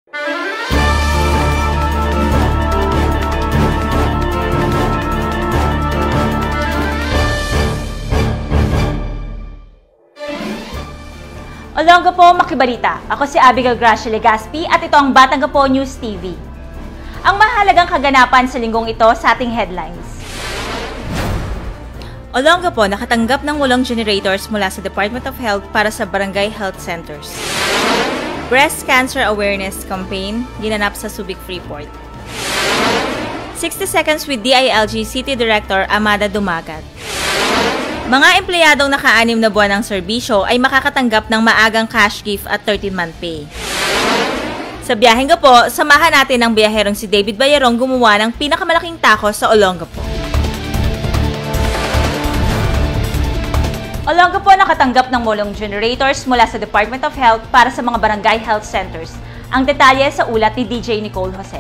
Olongapo, makibalita. Ako si Abigail Gracia Legaspi at ito ang Batangapo News TV. Ang mahalagang kaganapan sa linggong ito sa ating headlines. Olongapo nakatanggap ng walong generators mula sa Department of Health para sa barangay health centers. Breast Cancer Awareness Campaign ginanap sa Subic Freeport. 60 Seconds with DILG City Director Amada Dumagat. Mga empleyadong naka-6 na buwan ng serbisyo ay makakatanggap ng maagang cash gift at 13-month pay. Sa biyaheng Gapo, samahan natin ang biyaherong si David Bayarong gumawa ng pinakamalaking tako sa Olongapo. Olongapo nakatanggap ng walong generators mula sa Department of Health para sa mga barangay health centers. Ang detalye sa ulat ni DJ Nicole Jose.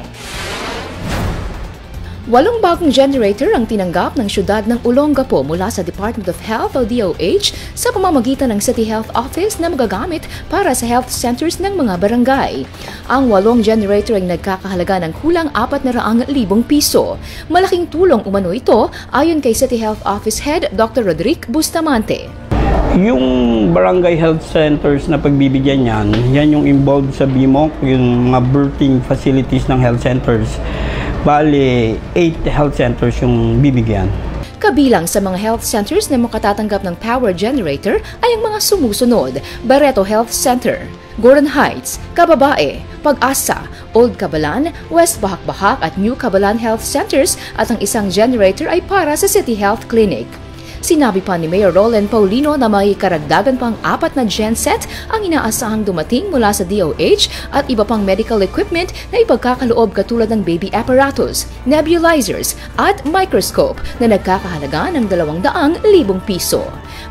8 bagong generator ang tinanggap ng siyudad ng Olongapo mula sa Department of Health o DOH sa pamamagitan ng City Health Office na magagamit para sa health centers ng mga barangay. Ang 8 generator ay nagkakahalaga ng kulang 400,000 piso. Malaking tulong umano ito ayon kay City Health Office Head Dr. Rodrick Bustamante. Yung barangay health centers na pagbibigyan yan yung involved sa BMOC, yung mga birthing facilities ng health centers. Bali, 8 health centers yung bibigyan. Kabilang sa mga health centers na makatatanggap ng power generator ay ang mga sumusunod: Barreto Health Center, Gordon Heights, Kababae, Pag-asa, Old Cabalan, West Bahak-Bahak at New Cabalan Health Centers at ang isang generator ay para sa City Health Clinic. Sinabi pa ni Mayor Roland Paulino na may karagdagan pang 4 na genset ang inaasahang dumating mula sa DOH at iba pang medical equipment na ipagkakaloob katulad ng baby apparatus, nebulizers at microscope na nagkakahalaga ng 200,000 piso.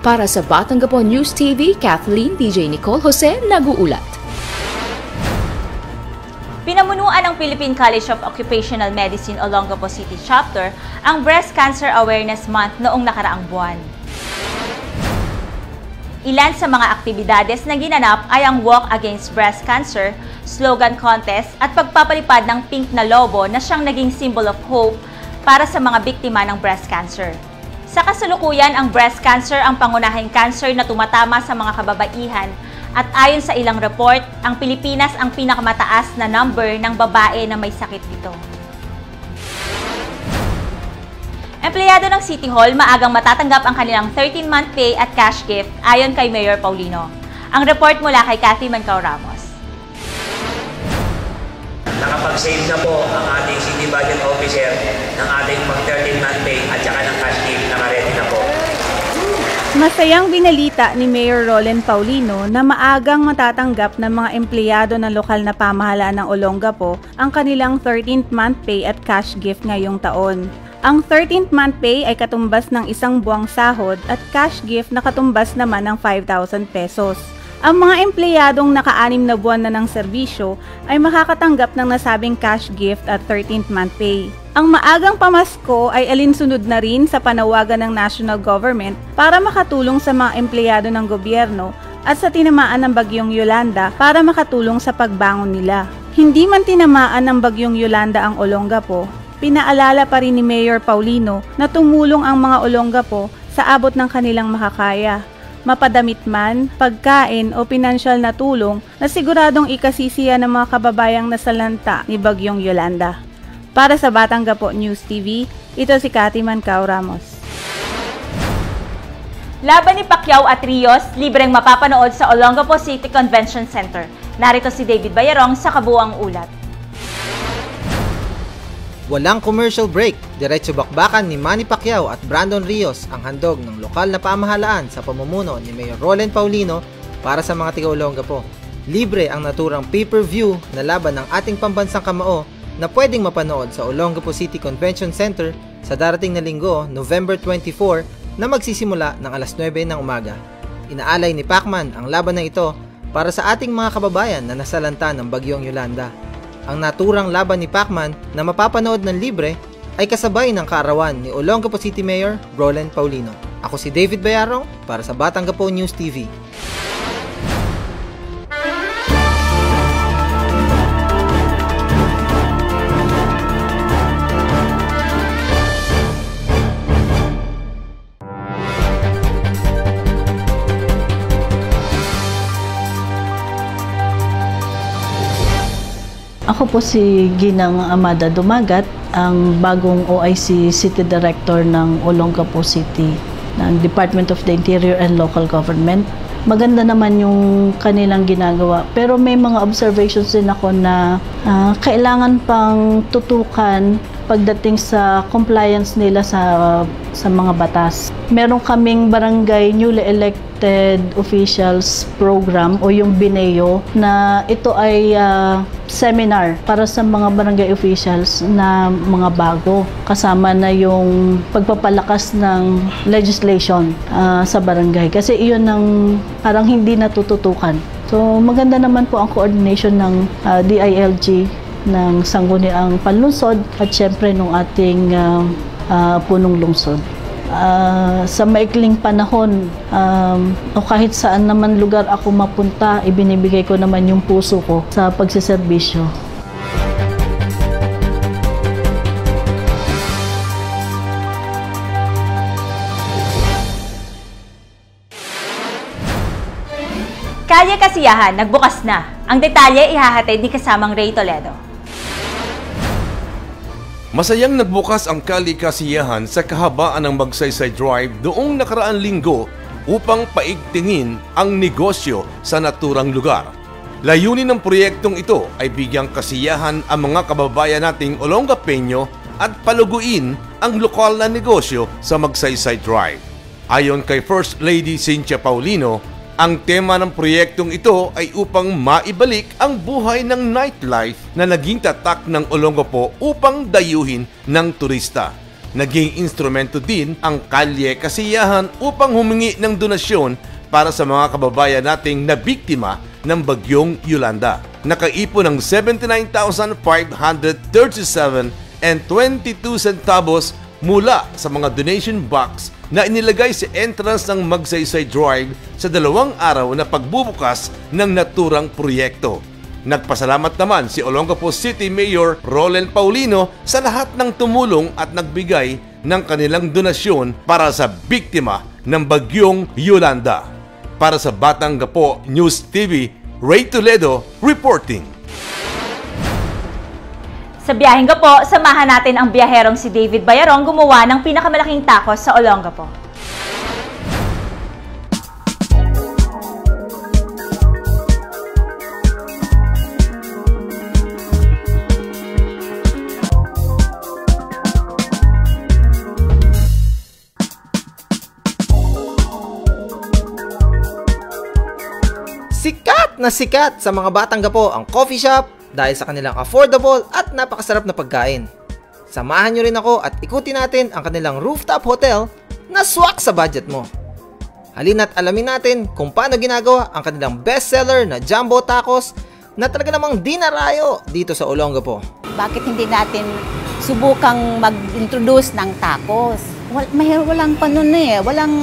Para sa Batangapo News TV, Kathleen DJ Nicole Jose nag-uulat. Pinamunuan ng Philippine College of Occupational Medicine Olongapo City Chapter ang Breast Cancer Awareness Month noong nakaraang buwan. Ilan sa mga aktibidades na ginanap ay ang Walk Against Breast Cancer, slogan contest at pagpapalipad ng pink na lobo na siyang naging symbol of hope para sa mga biktima ng breast cancer. Sa kasalukuyan, ang breast cancer ang pangunahing cancer na tumatama sa mga kababaihan. At ayon sa ilang report, ang Pilipinas ang pinakamataas na number ng babae na may sakit nito. Empleyado ng City Hall maagang matatanggap ang kanilang 13-month pay at cash gift ayon kay Mayor Paulino. Ang report mula kay Cathy Mancao Ramos. Nakapag-save na po ang ating City Budget Officer ng ating pang 13-month pay at saka ng cash gift. Naka-ready na po. Masayang binalita ni Mayor Roland Paulino na maagang matatanggap ng mga empleyado ng lokal na pamahalaan ng Olongapo ang kanilang 13th month pay at cash gift ngayong taon. Ang 13th month pay ay katumbas ng isang buwang sahod at cash gift na katumbas naman ng 5,000 pesos. Ang mga empleyadong naka-6 na buwan na ng serbisyo ay makakatanggap ng nasabing cash gift at 13th month pay. Ang maagang pamasko ay alinsunod na rin sa panawagan ng national government para makatulong sa mga empleyado ng gobyerno at sa tinamaan ng Bagyong Yolanda para makatulong sa pagbangon nila. Hindi man tinamaan ng Bagyong Yolanda ang Olongapo, pinaalala pa rin ni Mayor Paulino na tumulong ang mga Olongapo sa abot ng kanilang makakaya. Mapadamit man, pagkain o pinansyal na tulong na siguradong ikasisiya ng mga kababayang nasalanta ni Bagyong Yolanda. Para sa Batangapo News TV, ito si Cathy Mancao Ramos. Laban ni Pacquiao at Rios, libreng mapapanood sa Olongapo City Convention Center. Narito si David Bayarong sa kabuuang ulat. Walang commercial break, diretso bakbakan ni Manny Pacquiao at Brandon Rios ang handog ng lokal na pamahalaan sa pamumuno ni Mayor Roland Paulino para sa mga taga-Olongapo. Libre ang naturang pay-per-view na laban ng ating pambansang kamao na pwedeng mapanood sa Olongapo City Convention Center sa darating na linggo, November 24, na magsisimula ng alas 9 ng umaga. Inaalay ni Pacman ang laban na ito para sa ating mga kababayan na nasalanta ng Bagyong Yolanda. Ang naturang laban ni Pacman na mapapanood ng libre ay kasabay ng kaarawan ni Olongapo City Mayor Roland Paulino. Ako si David Bayarong para sa Batangapo News TV. Ako po si Ginang Amada Dumagat, ang bagong OIC City Director ng Olongapo City ng Department of the Interior and Local Government. Maganda naman yung kanilang ginagawa, pero may mga observations din ako na kailangan pang tutukan pagdating sa compliance nila sa mga batas. Meron kaming barangay newly elected officials program o yung BINEO na ito ay seminar para sa mga barangay officials na mga bago. Kasama na yung pagpapalakas ng legislation sa barangay kasi iyon ang parang hindi natututukan. So maganda naman po ang coordination ng DILG ng Sangguniang Panlungsod at syempre ng ating punong lungsod. Sa maikling panahon o kahit saan naman lugar ako mapunta, ibinibigay ko naman yung puso ko sa pagsiservisyo. Kalye Kasiyahan, nagbukas na. Ang detalye ihahatid ni kasamang Ray Toledo. Masayang nagbukas ang Kalye Kasiyahan sa kahabaan ng Magsaysay Drive noong nakaraang linggo upang paigtingin ang negosyo sa naturang lugar. Layunin ng proyektong ito ay bigyang kasiyahan ang mga kababayan nating Olongapeño at paluguin ang lokal na negosyo sa Magsaysay Drive. Ayon kay First Lady Cynthia Paulino, ang tema ng proyektong ito ay upang maibalik ang buhay ng nightlife na naging tatak ng Olongapo upang dayuhin ng turista. Naging instrumento din ang Kalye Kasiyahan upang humingi ng donasyon para sa mga kababayan nating nabiktima ng bagyong Yolanda. Nakaipon ng 79,537.22 centavos mula sa mga donation box na inilagay sa entrance ng Magsaysay Drive sa 2 araw na pagbubukas ng naturang proyekto. Nagpasalamat naman si Olongapo City Mayor Rolen Paulino sa lahat ng tumulong at nagbigay ng kanilang donasyon para sa biktima ng bagyong Yolanda. Para sa Batanggapo News TV, Ray Toledo reporting. Sa biyaheng gapo, samahan natin ang biyaherong si David Bayarong gumawa ng pinakamalaking tacos sa Olongapo. Sikat na sikat sa mga Batanggapo ang coffee shop dahil sa kanilang affordable at napakasarap na pagkain. Samahan nyo rin ako at ikutin natin ang kanilang rooftop hotel na swak sa budget mo. Halina't alamin natin kung paano ginagawa ang kanilang bestseller na jumbo tacos na talaga namang dinarayo dito sa Olongapo. Bakit hindi natin subukang mag-introduce ng tacos? Walang walang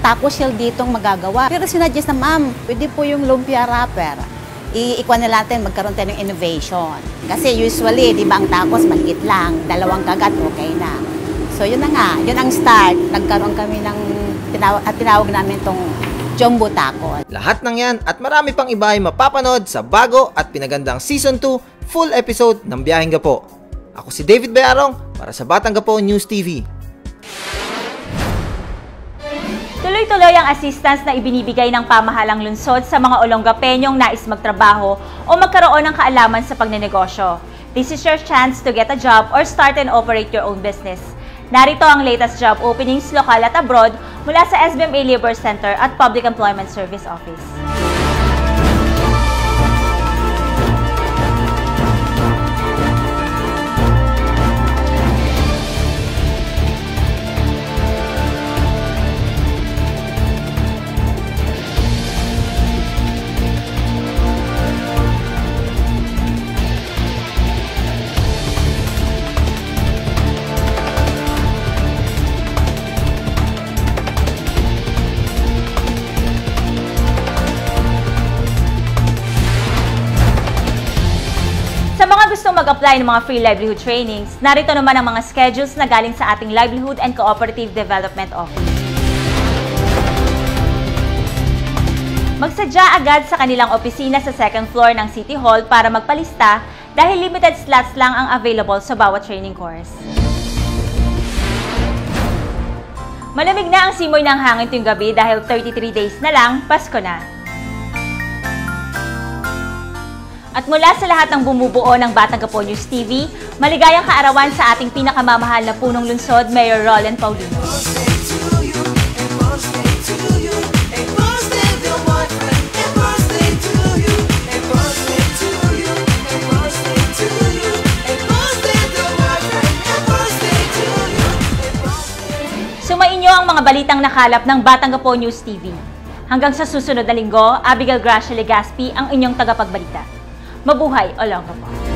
taco shell ditong magagawa. Pero sinadjust na ma'am, pwede po yung lumpia wrapper. Iikwan na natin, magkaroon tayo ng innovation. Kasi usually, di ba ang tacos, maliit lang. 2 kagat, okay na. So, yun na nga. Yun ang start. Nagkaroon kami ng tinawag namin itong jumbo tacos. Lahat ng yan at marami pang iba ay mapapanood sa bago at pinagandang Season 2 full episode ng Biyaheng Gapo. Ako si David Bayarong para sa Batanggapo News TV. Tuloy-tuloy ang assistance na ibinibigay ng pamahalang lungsod sa mga Olongapeñong nais magtrabaho o magkaroon ng kaalaman sa pagnenegosyo. This is your chance to get a job or start and operate your own business. Narito ang latest job openings lokal at abroad mula sa SBMA Labor Center at Public Employment Service Office. Mag-apply ng mga free livelihood trainings, narito naman ang mga schedules na galing sa ating Livelihood and Cooperative Development Office. Magsadya agad sa kanilang opisina sa 2nd floor ng City Hall para magpalista dahil limited slots lang ang available sa bawat training course. Malamig na ang simoy ng hangin tuwing gabi dahil 33 days na lang, Pasko na. At mula sa lahat ng bumubuo ng Batangapo News TV, maligayang kaarawan sa ating pinakamamahal na punong lungsod, Mayor Rolen Paulino. Sumainyo ang mga balitang nakalap ng Batangapo News TV. Hanggang sa susunod na linggo, Abigail Gracia Legaspi ang inyong tagapagbalita. Mabuhay, Olongapo!